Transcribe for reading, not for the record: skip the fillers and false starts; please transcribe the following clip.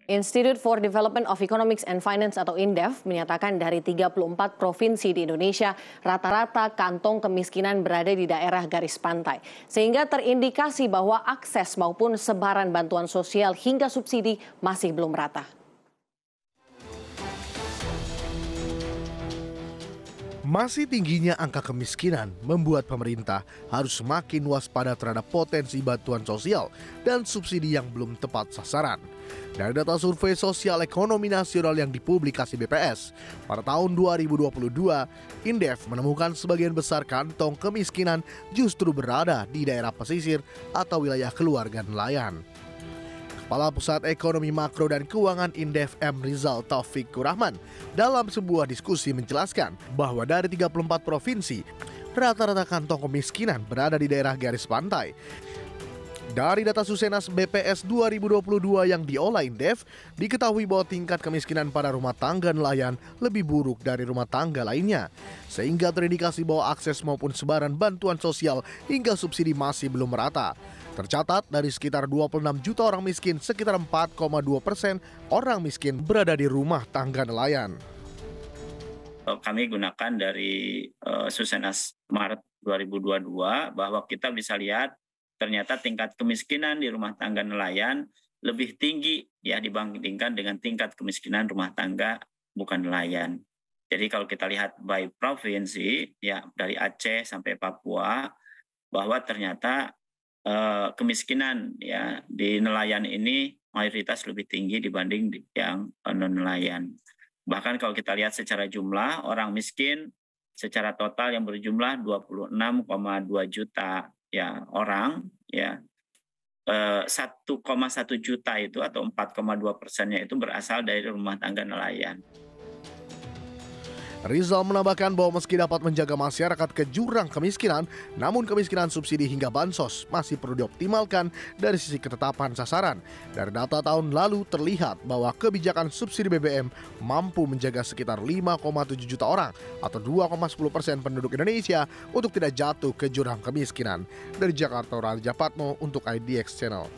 Institute for Development of Economics and Finance atau INDEF menyatakan dari 34 provinsi di Indonesia, rata-rata kantong kemiskinan berada di daerah garis pantai. Sehingga terindikasi bahwa akses maupun sebaran bantuan sosial hingga subsidi masih belum rata. Masih tingginya angka kemiskinan membuat pemerintah harus semakin waspada terhadap potensi bantuan sosial dan subsidi yang belum tepat sasaran. Dari data survei sosial ekonomi nasional yang dipublikasi BPS, pada tahun 2022, INDEF menemukan sebagian besar kantong kemiskinan justru berada di daerah pesisir atau wilayah keluarga nelayan. Kepala Pusat Ekonomi Makro dan Keuangan INDEF M. Rizal Taufikur Rahman dalam sebuah diskusi menjelaskan bahwa dari 34 provinsi, rata-rata kantong kemiskinan berada di daerah garis pantai. Dari data Susenas BPS 2022 yang diolah INDEF, diketahui bahwa tingkat kemiskinan pada rumah tangga nelayan lebih buruk dari rumah tangga lainnya, sehingga terindikasi bahwa akses maupun sebaran bantuan sosial hingga subsidi masih belum merata. Tercatat dari sekitar 26 juta orang miskin, sekitar 4,2% orang miskin berada di rumah tangga nelayan. Kami gunakan dari Susenas Maret 2022 bahwa kita bisa lihat ternyata tingkat kemiskinan di rumah tangga nelayan lebih tinggi ya dibandingkan dengan tingkat kemiskinan rumah tangga bukan nelayan. Jadi kalau kita lihat by provinsi ya dari Aceh sampai Papua bahwa ternyata kemiskinan ya di nelayan ini mayoritas lebih tinggi dibanding yang non nelayan. Bahkan kalau kita lihat secara jumlah orang miskin secara total yang berjumlah 26,2 juta ya orang ya 1,1 juta itu atau 4,2%-nya itu berasal dari rumah tangga nelayan. Rizal menambahkan bahwa meski dapat menjaga masyarakat ke jurang kemiskinan, namun kemiskinan subsidi hingga bansos masih perlu dioptimalkan dari sisi ketetapan sasaran. Dari data tahun lalu terlihat bahwa kebijakan subsidi BBM mampu menjaga sekitar 5,7 juta orang atau 2,10% penduduk Indonesia untuk tidak jatuh ke jurang kemiskinan. Dari Jakarta, Raja Patmo untuk IDX Channel.